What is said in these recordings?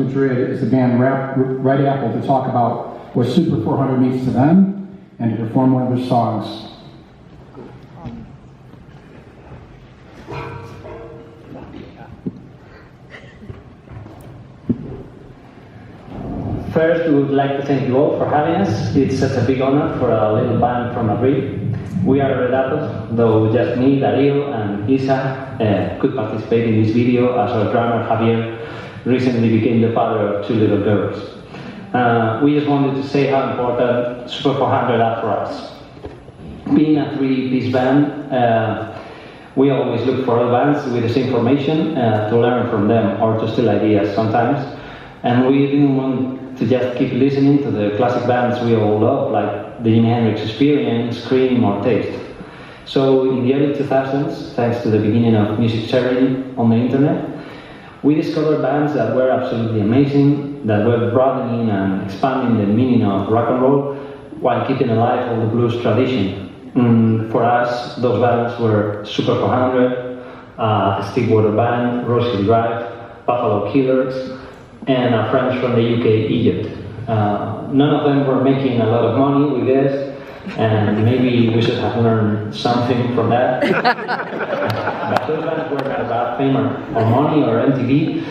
Madrid is the band Red Apple to talk about what Super 400 means to them and to perform one of their songs. First, we would like to thank you all for having us. It's such a big honor for a little band from Madrid. We are Red Apples, though just me, Darío, and Isa could participate in this video as our drummer Javier recently became the father of 2 little girls. We just wanted to say how important Super 400 are for us. Being a 3-piece band, we always look for other bands with the same formation to learn from them or to steal ideas sometimes. And we didn't want to just keep listening to the classic bands we all love, like the Jimi Hendrix Experience, Cream, or Taste. So in the early 2000s, thanks to the beginning of music sharing on the internet, we discovered bands that were absolutely amazing, that were broadening and expanding the meaning of rock and roll while keeping alive all the blues tradition. For us, those bands were Super 400, Stillwater Band, Rosy Drive, Buffalo Killers, and our friends from the UK, Egypt. None of them were making a lot of money, we guess, and maybe we should have learned something from that. But those bands were not about fame or money or MTV.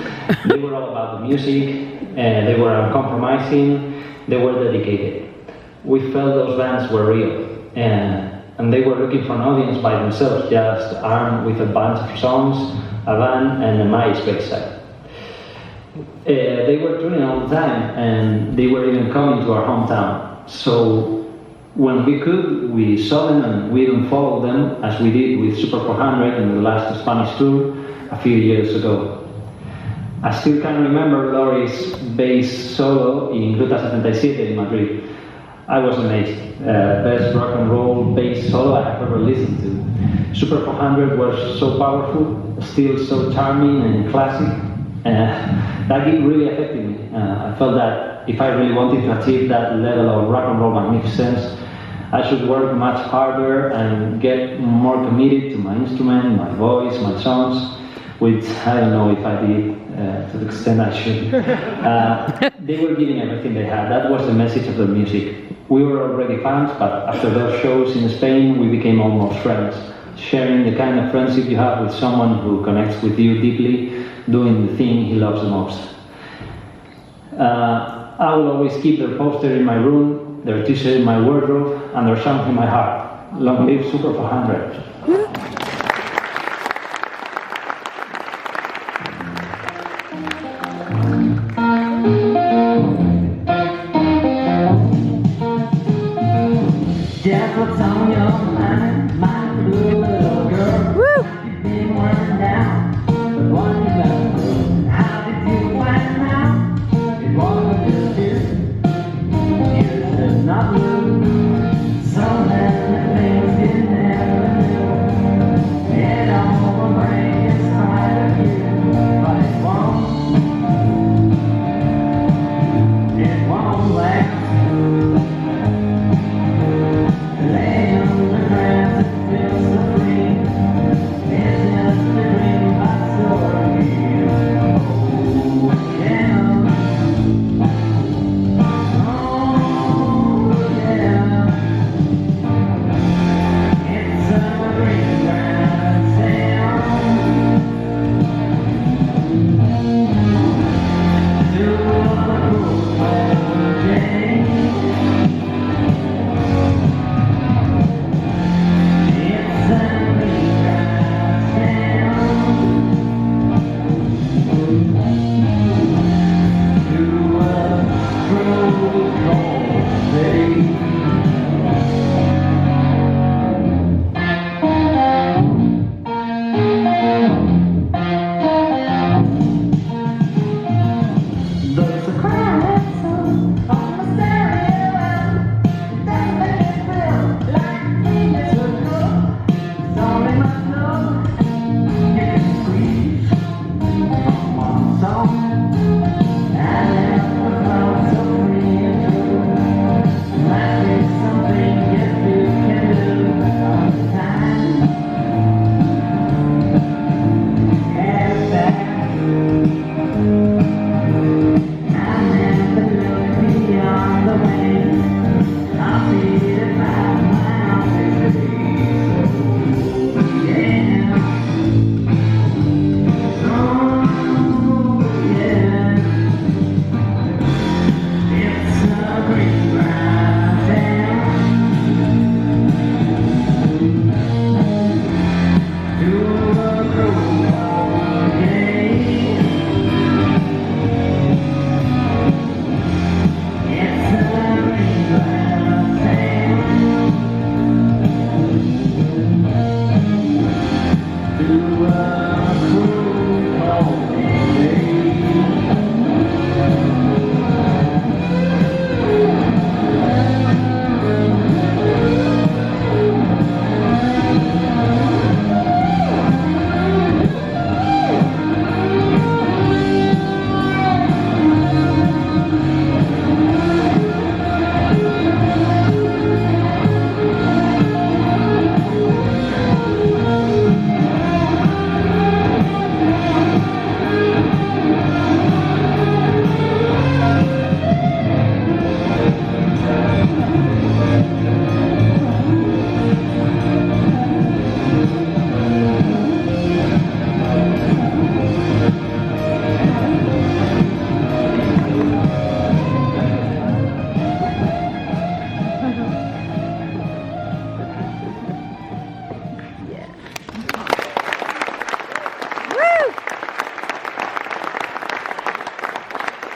They were all about the music, they were uncompromising, they were dedicated. We felt those bands were real, and they were looking for an audience by themselves, just armed with a bunch of songs, a van, and a MySpace site. They were touring all the time, and they were even coming to our hometown. So when we could, we saw them and we even followed them, as we did with Super 400 in the last Spanish tour a few years ago. I still can remember Lori's bass solo in Ruta 77 in Madrid. I was amazed. Best rock and roll bass solo I have ever listened to. Super 400 was so powerful, still so charming and classic. That gig really affected me. I felt that if I really wanted to achieve that level of rock and roll magnificence, I should work much harder and get more committed to my instrument, my voice, my songs, which I don't know if I did to the extent I should. They were giving everything they had. That was the message of their music. We were already fans, but after those shows in Spain, we became almost friends, sharing the kind of friendship you have with someone who connects with you deeply, doing the thing he loves the most. I will always keep their poster in my room, their t-shirt in my wardrobe, and their song in my heart. Long live Super 400. Just what's on your mind, my blue little girl. Woo! You've been worn down, but what you got to do? How did you find out? It wasn't just you. You should not lose. So many things you never knew.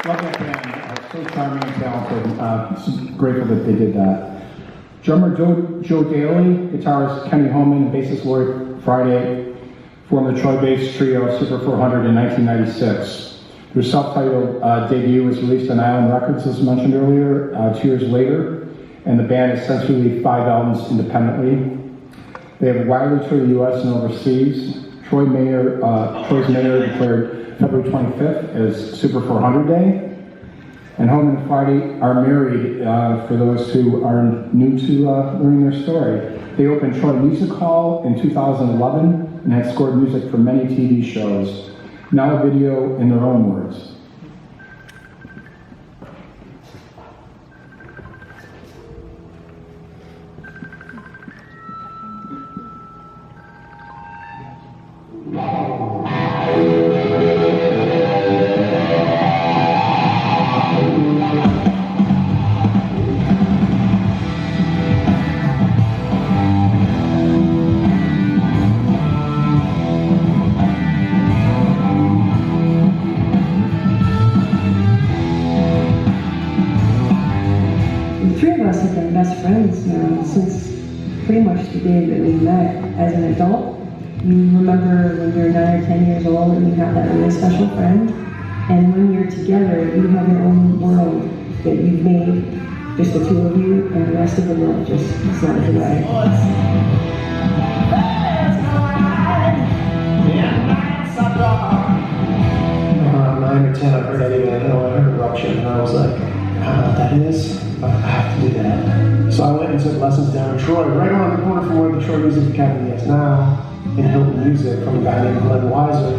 Love that band. So charming and talented. So grateful that they did that. Drummer Joe Daly, guitarist Kenny Holman, and bassist Lloyd Friday formed the Troy-based trio Super 400 in 1996. Their self-titled debut was released on Island Records, as mentioned earlier, 2 years later, and the band has since released 5 albums independently. They have widely toured the U.S. and overseas. Troy's mayor declared February 25th as Super 400 Day. And Holman and Friday are married, for those who are new to learning their story. They opened Troy Music Hall in 2011 and have scored music for many TV shows. Now a video in their own words. Best friends now since pretty much the day that we met as an adult. You remember when you're 9 or 10 years old and you have that really special friend, and when you're together, you have your own world that you've made, just the two of you, and the rest of the world just slides away. 9 or 10, I heard Eddie Van Halen, I heard Eruption, and I was like, I don't know what that is, but I have to do that. So I went and took lessons down in Troy, right around the corner from where the Troy Music Academy is now, in Hilton Music, from a guy named Glenn Weiser.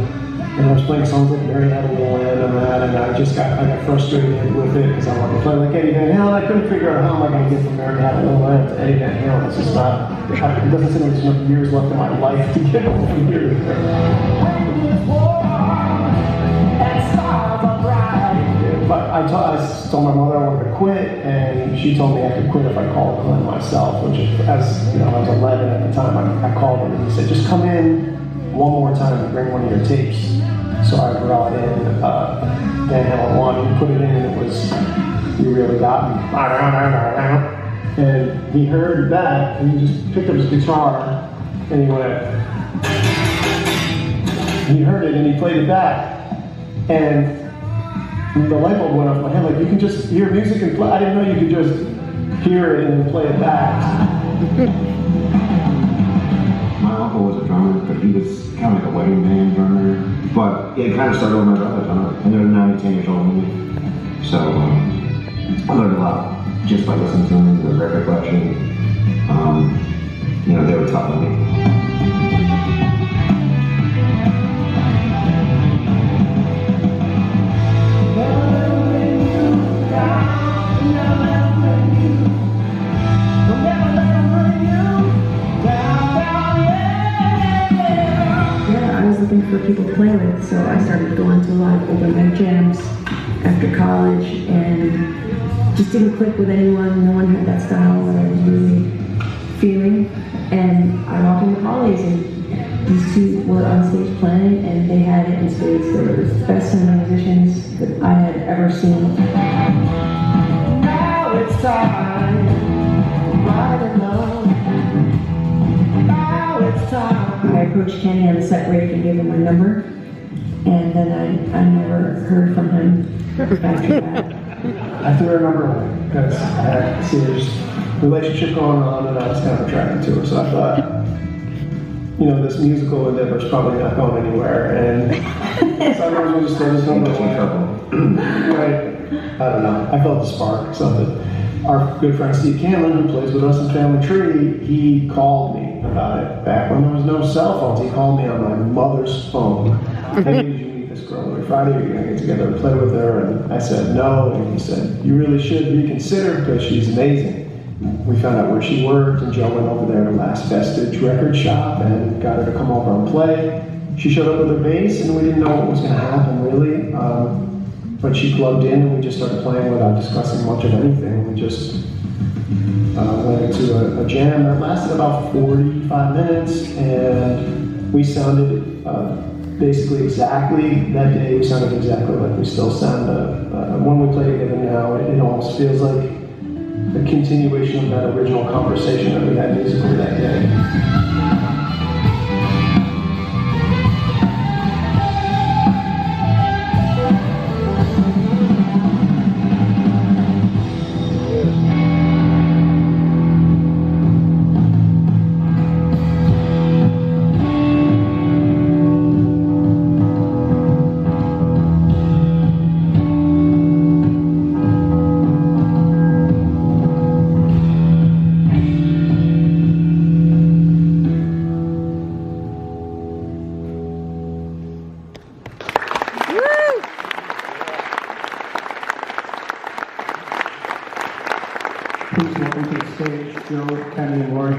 And I was playing songs like Mary Had a Little Lamb and that, and I got frustrated with it because I wanted to play like Eddie Van Halen. I couldn't figure out how am I going to get from Mary Had a Little Lamb to Eddie Van Halen. It's just not, it doesn't seem like there's enough years left in my life to get from here to there. But I told my mother I wanted to quit, and she told me I could quit if I called Glenn myself, which, as you know, I was 11 at the time. I called him and he said, just come in one more time and bring one of your tapes. So I brought in Van Halen 1, he put it in, and it was You Really Got Me. And he heard that, and he just picked up his guitar, and he went, he heard it, and he played it back. And the light bulb went off my head, like you can just hear music and play. I didn't know you could just hear it and then play it back. My uncle was a drummer, but he was kind of like a wedding band drummer. But it kind of started with my brother, and they're 9 or 10 years older than me. So I learned a lot just by listening to them, the record collection. You know, they were tough on me. Looking for people to play with, so I started going to a lot of open mic jams after college, and just didn't click with anyone. No one had that style that I was really feeling. And I walked into Polly's, and these two were on stage playing, and they had it in spades. They were the best sounding musicians that I had ever seen. Now it's time, right alone. Now it's time. I approached Kenny on the set break and gave him my number, and then I never heard from him after that. I threw her number away because I had a serious relationship going on, and I was kind of attracted to her. So I thought, you know, this musical endeavor is probably not going anywhere, and so I might as well just throw this number away. Right? I don't know. I felt the spark or something. Our good friend Steve Canlon, who plays with us in Family Tree, he called me about it back when there was no cell phones. He called me on my mother's phone. Hey, did you meet this girl every Friday? You're going to get together and play with her? And I said no, and he said, you really should reconsider because she's amazing. We found out where she worked, and Joe went over there to Last Vestige record shop and got her to come over and play. She showed up with her bass, and we didn't know what was going to happen really. But she plugged in, and we just started playing without discussing much of anything. We just went into a jam that lasted about 45 minutes, and we sounded basically exactly that day. We sounded exactly like we still sound. When we play together now, it almost feels like a continuation of that original conversation that we had musically that day. Please welcome to the stage Joe, Kenny, and Lori.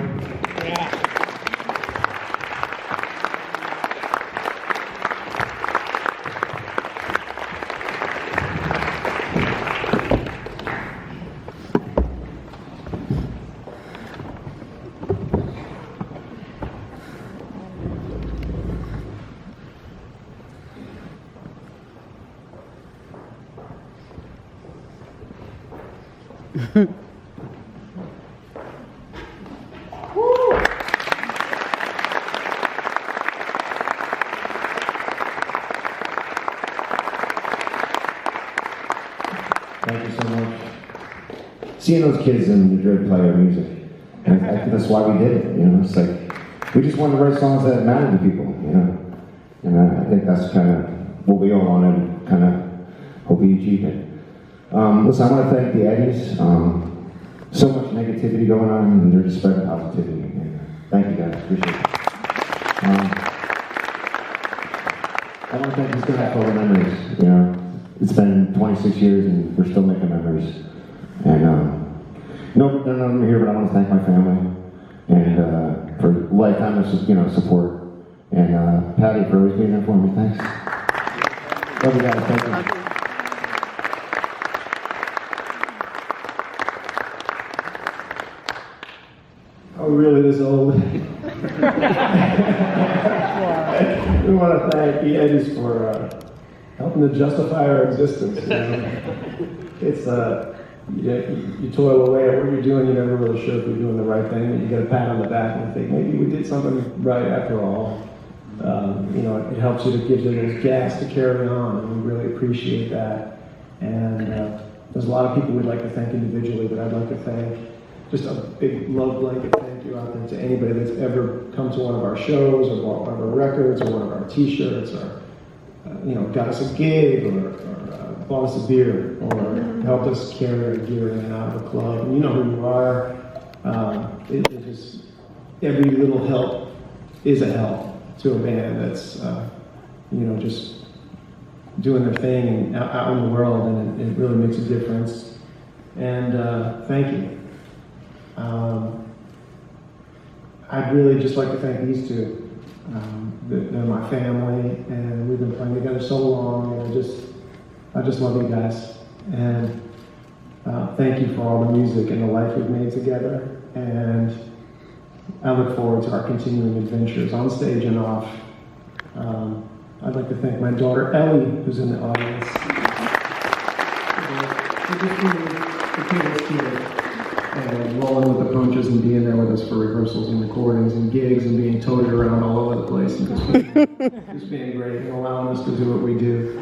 Thank you so much. Seeing those kids in Madrid play our music, and I think that's why we did it. You know, it's like we just wanted to write songs that matter to people. You know, and I think that's kind of what we all wanted. Kind of hope we achieved it. Listen, I want to thank the Eddies. So much negativity going on, and they're just spreading positivity. And thank you guys. Appreciate it. I want to thank these guys for all the memories. You know. It's been 26 years and we're still making memories. And none of them are here, but I want to thank my family and for lifetime of support. And Patty for always being there for me. Thanks. Love you guys. Thank you. Are we really this old? We want to thank the Eddies for helping to justify our existence. You know? It's you toil away at what you're doing, you're never really sure if you're doing the right thing, but you get a pat on the back and think maybe we did something right after all. You know, it helps you, to give you this gas to carry on, and we really appreciate that. And there's a lot of people we'd like to thank individually, but I'd like to thank just a big love blanket thank you out there to anybody that's ever come to one of our shows or bought one of our records or one of our t-shirts or got us a gig or bought us a beer or helped us carry our gear in and out of the club. And you know who you are. It just, every little help is a help to a band that's, just doing their thing and out in the world, and it really makes a difference. And thank you. I'd really just like to thank these two. They're my family, and we've been playing together so long, and I just love you guys. And thank you for all the music and the life we've made together. And I look forward to our continuing adventures on stage and off. I'd like to thank my daughter Ellie, who's in the audience. And rolling with the punches and being there with us for rehearsals and recordings and gigs and being toted around all over the place and just being great and allowing us to do what we do.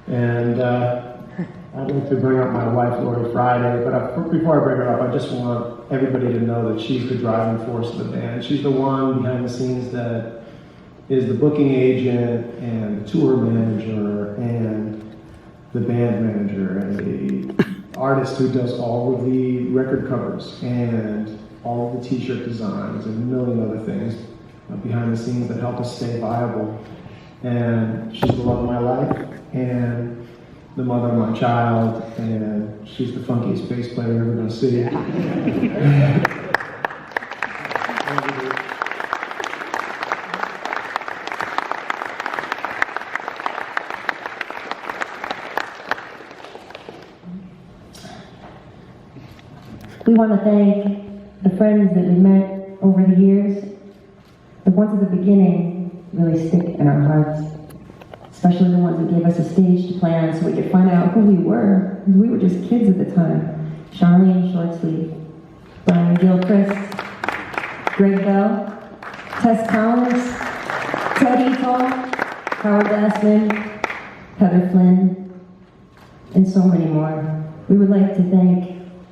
And I'd like to bring up my wife, Lori, Friday, but before I bring her up, I just want everybody to know that she's the driving force of the band. She's the one behind the scenes that is the booking agent and the tour manager and the band manager and the artist who does all of the record covers and all of the t-shirt designs and a million other things behind the scenes that help us stay viable. And she's the love of my life and the mother of my child, and she's the funkiest bass player you're ever going to see. We want to thank the friends that we met over the years. The ones at the beginning really stick in our hearts. especially the ones that gave us a stage to play on so we could find out who we were. We were just kids at the time. Charlene Shortsleeve, Brian Gilchrist, Greg Bell, Tess Collins, Ted Eaton, Howard Glassman, Heather Flynn, and so many more. We would like to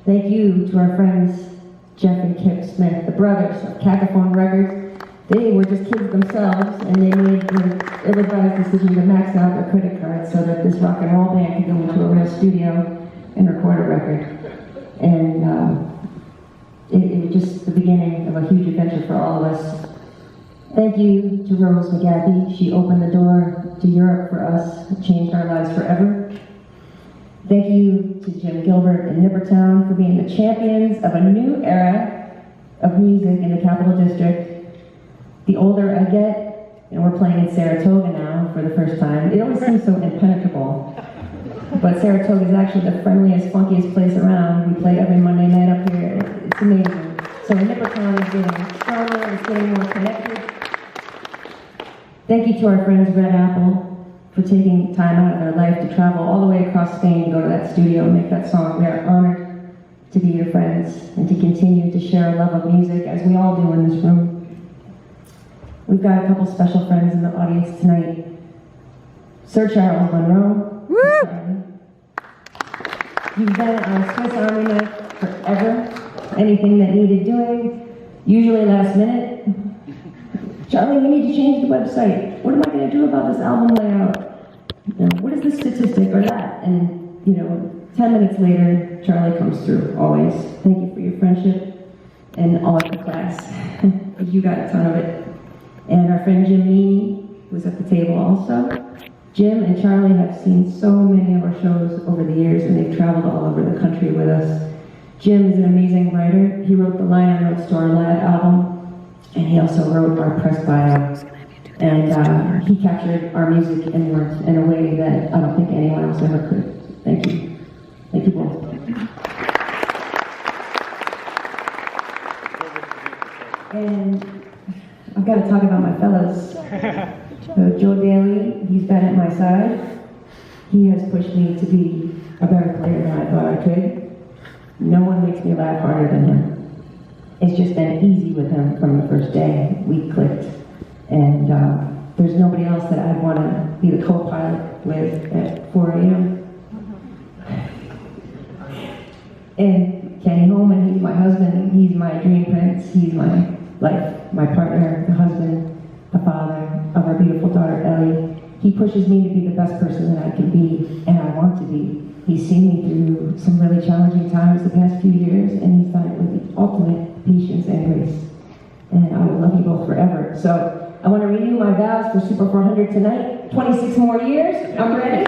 thank you to our friends Jeff and Kip Smith, the brothers of Cacophone Records. They were just kids themselves, and they made the ill-advised decision to max out their credit cards so that this rock and roll band could go into a real studio and record a record. And it was just the beginning of a huge adventure for all of us. Thank you to Rose McGathy. She opened the door to Europe for us, changed our lives forever. Thank you to Jim Gilbert and Nippertown for being the champions of a new era of music in the Capital District. The older I get, and we're playing in Saratoga now for the first time, it always seems so impenetrable. But Saratoga is actually the friendliest, funkiest place around. We play every Monday night up here. It's amazing. So Nippertown is getting stronger, it's getting more connected. Thank you to our friends Red Apple for taking time out of their life to travel all the way across Spain to go to that studio and make that song. We are honored to be your friends and to continue to share a love of music, as we all do in this room. We've got a couple special friends in the audience tonight. Sir Charles Monroe. You've been on Swiss Army Knife forever. Anything that needed doing, usually last minute. Charlie, we need to change the website. What am I going to do about this album layout? You know, what is the statistic or that? And, 10 minutes later, Charlie comes through, always. Thank you for your friendship and all of the class. You got a ton of it. And our friend Jim Meany was at the table also. Jim and Charlie have seen so many of our shows over the years, and they've traveled all over the country with us. Jim is an amazing writer. He wrote the liner notes to our Lad album, and he also wrote our press bio. And he captured our music and words in a way that I don't think anyone else ever could. Thank you. Thank you both. And I've got to talk about my fellows. So Joe Daly, he's been at my side. He has pushed me to be a better player than I thought I could. No one makes me laugh harder than him. It's just been easy with him from the first day. We clicked. And there's nobody else that I'd want to be the co-pilot with at 4 a.m. And Kenny Holman, he's my husband. He's my dream prince. He's my life, my partner, the husband, the father of our beautiful daughter, Ellie. He pushes me to be the best person that I can be, and I want to be. He's seen me through some really challenging times the past few years, and he's done it with the ultimate patience and grace. And I will love you both forever. So I want to renew my vows for Super 400 tonight. 26 more years. I'm ready.